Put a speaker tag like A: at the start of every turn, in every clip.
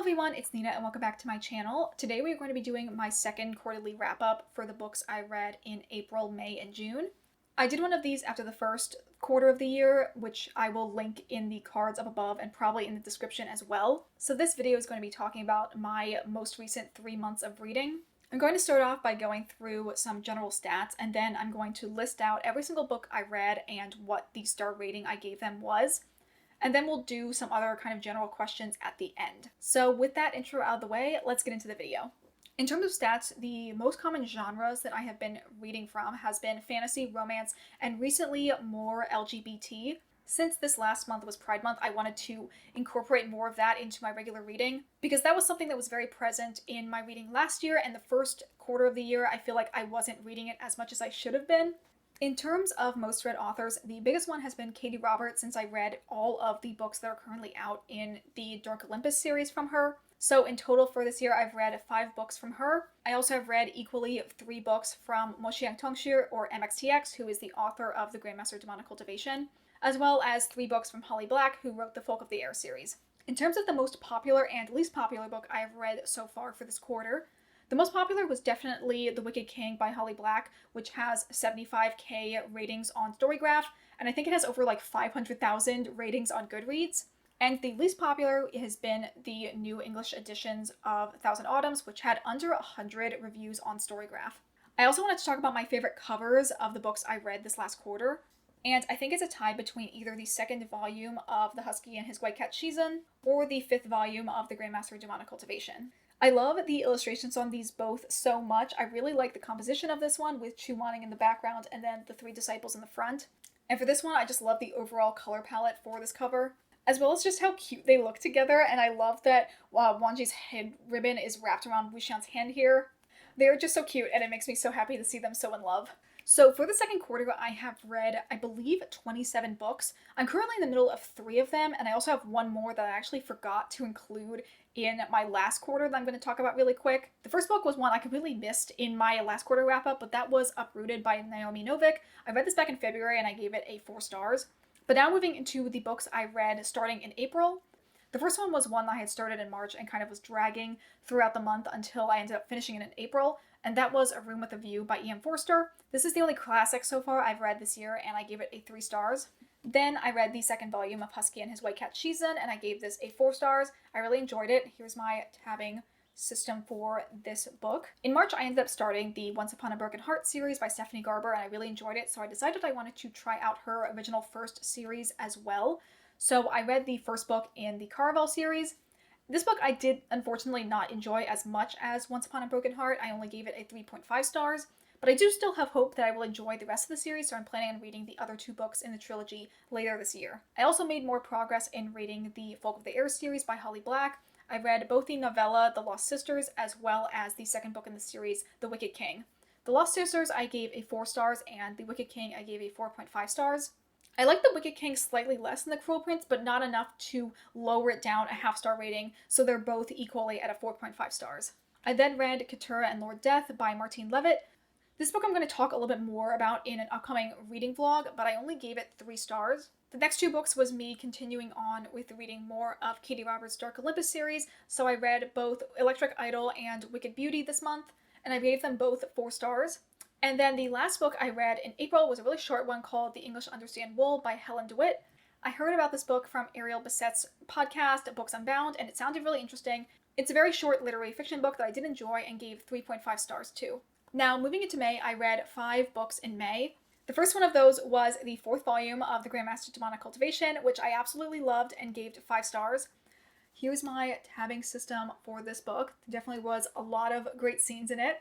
A: everyone, it's Nina and welcome back to my channel. Today we are going to be doing my second quarterly wrap-up for the books I read in April, May, and June. I did one of these after the first quarter of the year, which I will link in the cards up above and probably in the description as well. So this video is going to be talking about my most recent 3 months of reading. I'm going to start off by going through some general stats, and then I'm going to list out every single book I read and what the star rating I gave them was. And then we'll do some other kind of general questions at the end. So with that intro out of the way, let's get into the video. In terms of stats, the most common genres that I have been reading from has been fantasy, romance, and recently more LGBT. Since this last month was Pride Month, I wanted to incorporate more of that into my regular reading because that was something that was very present in my reading last year, and the first quarter of the year I feel like I wasn't reading it as much as I should have been. In terms of most read authors, the biggest one has been Katie Roberts, since I read all of the books that are currently out in the Dark Olympus series from her. So in total for this year, I've read 5 books from her. I also have read equally 3 books from Moxiang Tongxue, or MXTX, who is the author of the Grandmaster Demonic Cultivation, as well as 3 books from Holly Black, who wrote the Folk of the Air series. In terms of the most popular and least popular book I have read so far for this quarter, the most popular was definitely The Wicked King by Holly Black, which has 75k ratings on storygraph, and I think it has over like 500,000 ratings on Goodreads. And the least popular has been the new English editions of 1000 Autumns, which had under 100 reviews on storygraph. I also wanted to talk about my favorite covers of the books I read this last quarter, and I think it's a tie between either the second volume of The Husky and His White Cat Shizun or the 5th volume of the Grandmaster Demonic Cultivation. I love the illustrations on these both so much. I really like the composition of this one with Chu Wanning in the background and then the 3 disciples in the front. And for this one, I just love the overall color palette for this cover, as well as just how cute they look together. And I love that Wanji's head ribbon is wrapped around Wuxian's hand here. They're just so cute, and it makes me so happy to see them so in love. So for the second quarter, I have read, I believe, 27 books. I'm currently in the middle of 3 of them, and I also have 1 more that I actually forgot to include in my last quarter that I'm going to talk about really quick. The first book was one I completely missed in my last quarter wrap-up, but that was Uprooted by Naomi Novik. I read this back in February, and I gave it a 4 stars. But now moving into the books I read starting in April. The first one was one that I had started in March and kind of was dragging throughout the month until I ended up finishing it in April, and that was A Room with a View by E.M. Forster. This is the only classic so far I've read this year, and I gave it a 3 stars. Then I read the second volume of Husky and His White Cat Shizun, and I gave this a 4 stars. I really enjoyed it. Here's my tabbing system for this book. In March, I ended up starting the Once Upon a Broken Heart series by Stephanie Garber, and I really enjoyed it, so I decided I wanted to try out her original first series as well. So I read the first book in the Caraval series. This book I did unfortunately not enjoy as much as Once Upon a Broken Heart. I only gave it a 3.5 stars, but I do still have hope that I will enjoy the rest of the series, so I'm planning on reading the other 2 books in the trilogy later this year. I also made more progress in reading the Folk of the Air series by Holly Black. I read both the novella The Lost Sisters as well as the second book in the series, The Wicked King. The Lost Sisters I gave a 4 stars, and The Wicked King I gave a 4.5 stars. I like The Wicked King slightly less than The Cruel Prince, but not enough to lower it down a half-star rating, so they're both equally at a 4.5 stars. I then read Keturah and Lord Death by Martine Levitt. This book I'm going to talk a little bit more about in an upcoming reading vlog, but I only gave it 3 stars. The next 2 books was me continuing on with reading more of Katie Roberts' Dark Olympus series, so I read both Electric Idol and Wicked Beauty this month, and I gave them both 4 stars. And then the last book I read in April was a really short one called The English Understand Wool by Helen DeWitt. I heard about this book from Ariel Bassett's podcast, Books Unbound, and it sounded really interesting. It's a very short literary fiction book that I did enjoy and gave 3.5 stars to. Now, moving into May, I read 5 books in May. The first one of those was the 4th volume of the Grandmaster Demonic Cultivation, which I absolutely loved and gave 5 stars. Here's my tabbing system for this book. There definitely was a lot of great scenes in it.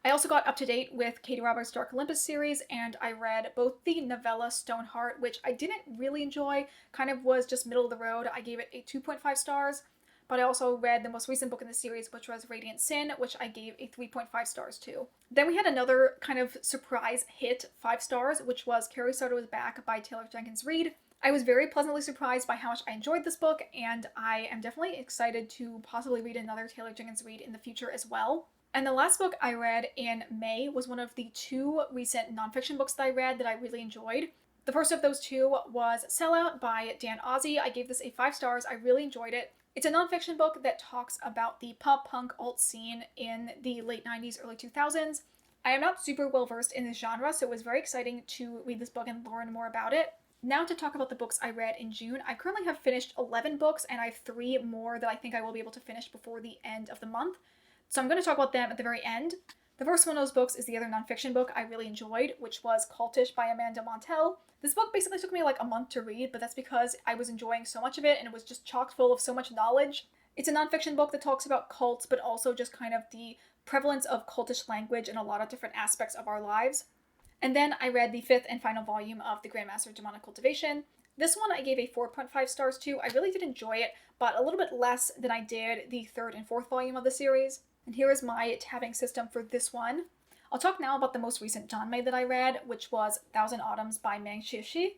A: I also got up to date with Katie Roberts' Dark Olympus series, and I read both the novella Stoneheart, which I didn't really enjoy, kind of was just middle of the road. I gave it a 2.5 stars, but I also read the most recent book in the series, which was Radiant Sin, which I gave a 3.5 stars to. Then we had another kind of surprise hit, 5 stars, which was Carrie Soto is Back by Taylor Jenkins Reid. I was very pleasantly surprised by how much I enjoyed this book, and I am definitely excited to possibly read another Taylor Jenkins Reid in the future as well. And the last book I read in May was one of the 2 recent nonfiction books that I read that I really enjoyed. The first of those 2 was Sellout by Dan Ozzie. I gave this a 5 stars. I really enjoyed it. It's a nonfiction book that talks about the pop punk alt scene in the late 90s, early 2000s. I am not super well versed in this genre, so it was very exciting to read this book and learn more about it. Now to talk about the books I read in June. I currently have finished 11 books and I have 3 more that I think I will be able to finish before the end of the month. So I'm going to talk about them at the very end. The first one of those books is the other nonfiction book I really enjoyed, which was Cultish by Amanda Montell. This book basically took me like a month to read, but that's because I was enjoying so much of it and it was just chock full of so much knowledge. It's a nonfiction book that talks about cults, but also just kind of the prevalence of cultish language in a lot of different aspects of our lives. And then I read the 5th and final volume of The Grandmaster of Demonic Cultivation. This one I gave a 4.5 stars to. I really did enjoy it, but a little bit less than I did the 3rd and 4th volume of the series. And here is my tabbing system for this one. I'll talk now about the most recent Janmei that I read, which was Thousand Autumns by Mang Xiexi.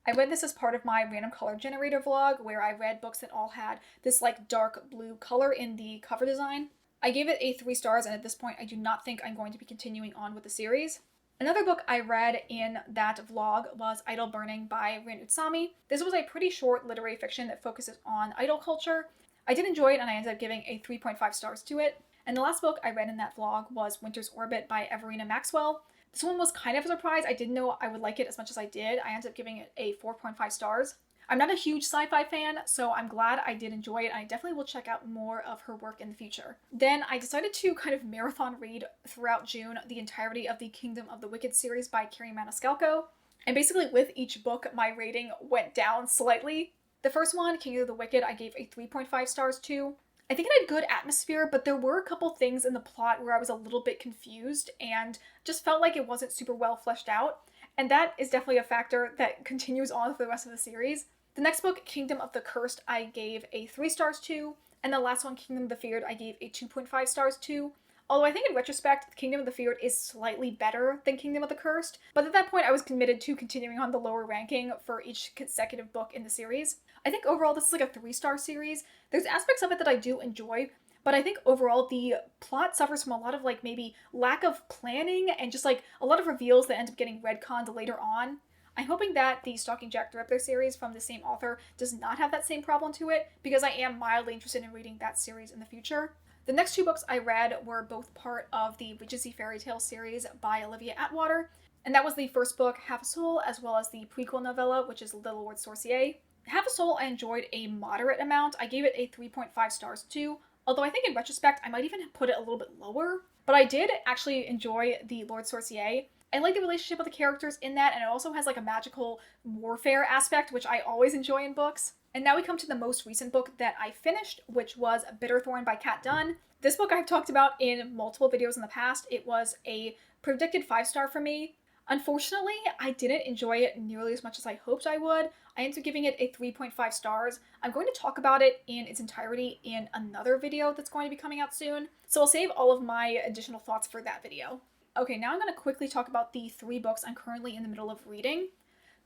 A: I read this as part of my random color generator vlog, where I read books that all had this like dark blue color in the cover design. I gave it a 3 stars, and at this point I do not think I'm going to be continuing on with the series. Another book I read in that vlog was Idol Burning by Rin Utsami. This was a pretty short literary fiction that focuses on idol culture. I did enjoy it and I ended up giving a 3.5 stars to it. And the last book I read in that vlog was Winter's Orbit by Everina Maxwell. This one was kind of a surprise. I didn't know I would like it as much as I did. I ended up giving it a 4.5 stars. I'm not a huge sci-fi fan, so I'm glad I did enjoy it, and I definitely will check out more of her work in the future. Then I decided to kind of marathon read throughout June the entirety of the Kingdom of the Wicked series by Carrie Maniscalco. And basically with each book, my rating went down slightly. The first one, Kingdom of the Wicked, I gave a 3.5 stars to. I think it had good atmosphere, but there were a couple things in the plot where I was a little bit confused and just felt like it wasn't super well fleshed out. And that is definitely a factor that continues on for the rest of the series. The next book, Kingdom of the Cursed, I gave a 3 stars to. And the last one, Kingdom of the Feared, I gave a 2.5 stars to. Although I think in retrospect, Kingdom of the Feared is slightly better than Kingdom of the Cursed. But at that point, I was committed to continuing on the lower ranking for each consecutive book in the series. I think overall this is like a 3-star series. There's aspects of it that I do enjoy, but I think overall the plot suffers from a lot of like maybe lack of planning and just like a lot of reveals that end up getting retconned later on. I'm hoping that the Stalking Jack the Ripper series from the same author does not have that same problem to it, because I am mildly interested in reading that series in the future. The next 2 books I read were both part of the Regency Fairy Tale series by Olivia Atwater, and that was the first book, Half a Soul, as well as the prequel novella, which is Little Lord Sorcier. Half a Soul I enjoyed a moderate amount. I gave it a 3.5 stars to, although I think in retrospect I might even put it a little bit lower. But I did actually enjoy the Lord Sorcier. I like the relationship with the characters in that, and it also has like a magical warfare aspect, which I always enjoy in books. And now we come to the most recent book that I finished, which was Bitterthorn by Kat Dunn. This book I've talked about in multiple videos in the past. It was a predicted 5-star for me. Unfortunately, I didn't enjoy it nearly as much as I hoped I would. I ended up giving it a 3.5 stars. I'm going to talk about it in its entirety in another video that's going to be coming out soon, so I'll save all of my additional thoughts for that video. Okay, now I'm going to quickly talk about the 3 books I'm currently in the middle of reading.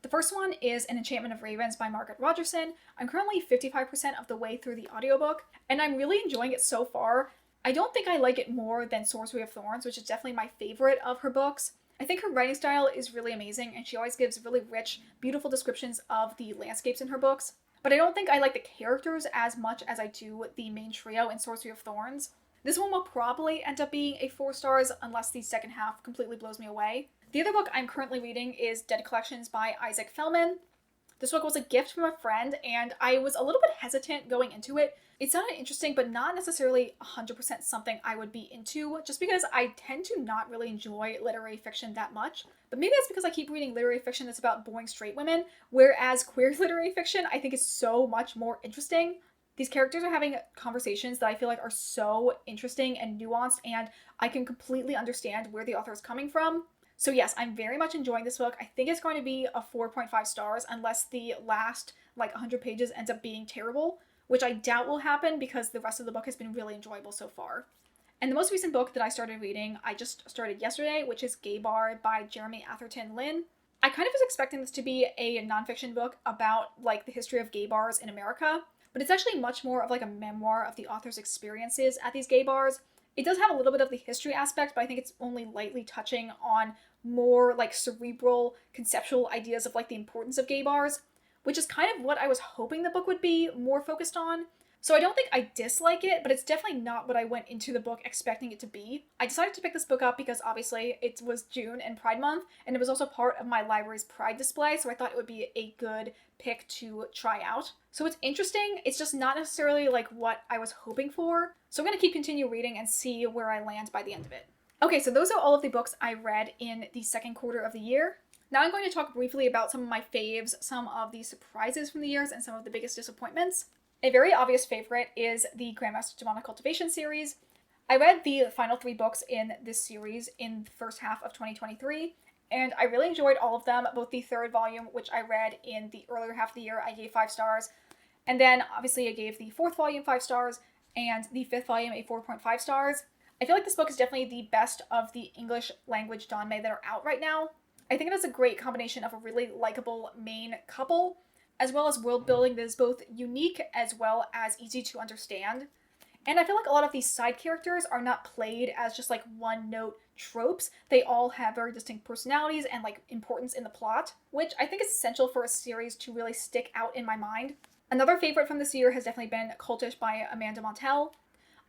A: The first one is An Enchantment of Ravens by Margaret Rogerson. I'm currently 55% of the way through the audiobook, and I'm really enjoying it so far. I don't think I like it more than Sorcery of Thorns, which is definitely my favorite of her books. I think her writing style is really amazing, and she always gives really rich, beautiful descriptions of the landscapes in her books. But I don't think I like the characters as much as I do the main trio in Sorcery of Thorns. This one will probably end up being a 4 stars unless the second half completely blows me away. The other book I'm currently reading is Dead Collections by Isaac Fellman. This book was a gift from a friend, and I was a little bit hesitant going into it. It sounded interesting, but not necessarily 100% something I would be into, just because I tend to not really enjoy literary fiction that much. But maybe that's because I keep reading literary fiction that's about boring straight women, whereas queer literary fiction I think is so much more interesting. These characters are having conversations that I feel like are so interesting and nuanced, and I can completely understand where the author is coming from. So yes, I'm very much enjoying this book. I think it's going to be a 4.5 stars unless the last 100 pages ends up being terrible, which I doubt will happen because the rest of the book has been really enjoyable so far. And the most recent book that I started reading, I just started yesterday, which is Gay Bar by Jeremy Atherton Lynn. I kind of was expecting this to be a nonfiction book about the history of gay bars in America, but it's actually much more of a memoir of the author's experiences at these gay bars. It does have a little bit of the history aspect, but I think it's only lightly touching on more cerebral, conceptual ideas of the importance of gay bars, which is kind of what I was hoping the book would be more focused on. So I don't think I dislike it, but it's definitely not what I went into the book expecting it to be. I decided to pick this book up because obviously it was June and Pride Month, and it was also part of my library's Pride display, so I thought it would be a good pick to try out. So it's interesting, it's just not necessarily like what I was hoping for. So I'm going to continue reading and see where I land by the end of it. Okay, so those are all of the books I read in the second quarter of the year. Now I'm going to talk briefly about some of my faves, some of the surprises from the years, and some of the biggest disappointments. A very obvious favorite is the Grandmaster Demonic Cultivation series. I read the final 3 books in this series in the first half of 2023, and I really enjoyed all of them. Both the 3rd volume, which I read in the earlier half of the year, I gave 5 stars, and then obviously I gave the 4th volume 5 stars, and the 5th volume a 4.5 stars. I feel like this book is definitely the best of the English language danmei that are out right now. I think it has a great combination of a really likable main couple, as well as world building that is both unique as well as easy to understand. And I feel like a lot of these side characters are not played as just like one-note tropes. They all have very distinct personalities and like importance in the plot, which I think is essential for a series to really stick out in my mind. Another favorite from this year has definitely been Cultish by Amanda Montell.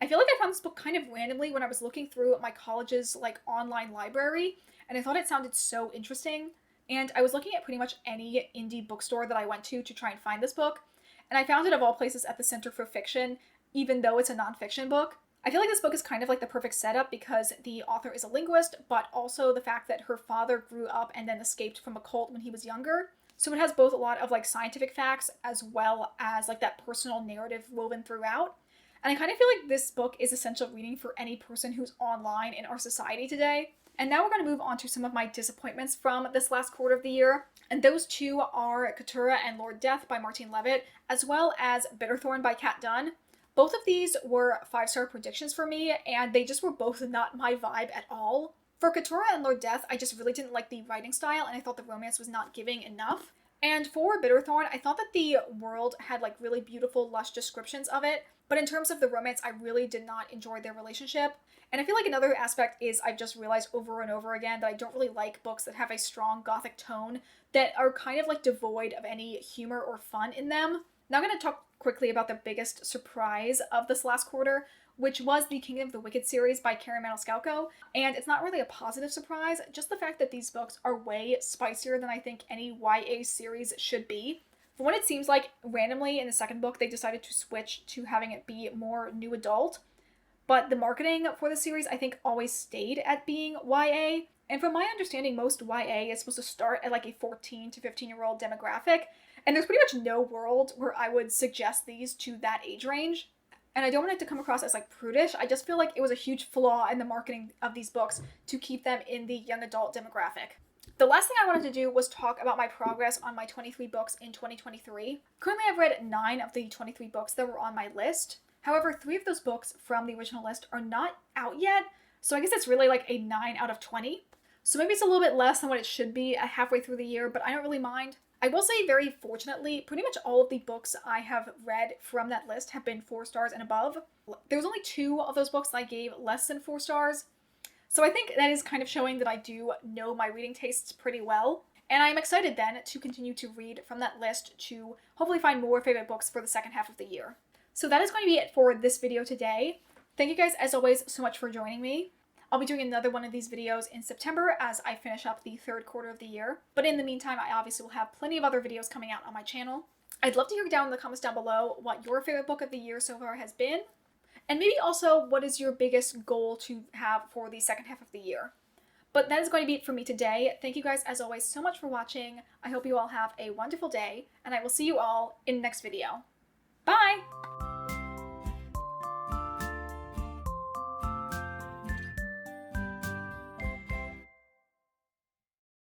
A: I feel like I found this book kind of randomly when I was looking through my college's like online library, and I thought it sounded so interesting. And I was looking at pretty much any indie bookstore that I went to try and find this book, and I found it of all places at the Center for Fiction, even though it's a nonfiction book. I feel like this book is kind of like the perfect setup because the author is a linguist, but also the fact that her father grew up and then escaped from a cult when he was younger. So it has both a lot of like scientific facts as well as like that personal narrative woven throughout. And I kind of feel like this book is essential reading for any person who's online in our society today. And now we're going to move on to some of my disappointments from this last quarter of the year. And those two are Keturah and Lord Death by Martine Levitt, as well as Bitterthorn by Kat Dunn. Both of these were 5-star predictions for me, and they just were both not my vibe at all. For Keturah and Lord Death, I just really didn't like the writing style, and I thought the romance was not giving enough. And for Bitterthorn, I thought that the world had like really beautiful, lush descriptions of it, but in terms of the romance, I really did not enjoy their relationship. And I feel like another aspect is I've just realized over and over again that I don't really like books that have a strong gothic tone that are kind of like devoid of any humor or fun in them. Now I'm going to talk quickly about the biggest surprise of this last quarter, which was the Kingdom of the Wicked series by Karen Maniscalco. And it's not really a positive surprise, just the fact that these books are way spicier than I think any YA series should be. For what it seems like, randomly in the second book, they decided to switch to having it be more new adult. But the marketing for the series, I think, always stayed at being YA. And from my understanding, most YA is supposed to start at like a 14 to 15-year-old demographic. And there's pretty much no world where I would suggest these to that age range. And I don't want it to come across as like prudish. I just feel like it was a huge flaw in the marketing of these books to keep them in the young adult demographic. The last thing I wanted to do was talk about my progress on my 23 books in 2023. Currently, I've read 9 of the 23 books that were on my list. However, 3 of those books from the original list are not out yet, so I guess it's really like a 9 out of 20. So maybe it's a little bit less than what it should be halfway through the year, but I don't really mind. I will say, very fortunately, pretty much all of the books I have read from that list have been 4 stars and above. There was only 2 of those books that I gave less than 4 stars, so I think that is kind of showing that I do know my reading tastes pretty well. And I'm excited then to continue to read from that list to hopefully find more favorite books for the second half of the year. So that is going to be it for this video today. Thank you guys, as always, so much for joining me. I'll be doing another one of these videos in September as I finish up the 3rd quarter of the year. But in the meantime, I obviously will have plenty of other videos coming out on my channel. I'd love to hear down in the comments down below what your favorite book of the year so far has been. And maybe also, what is your biggest goal to have for the second half of the year? But that is going to be it for me today. Thank you guys, as always, so much for watching. I hope you all have a wonderful day, and I will see you all in the next video. Bye!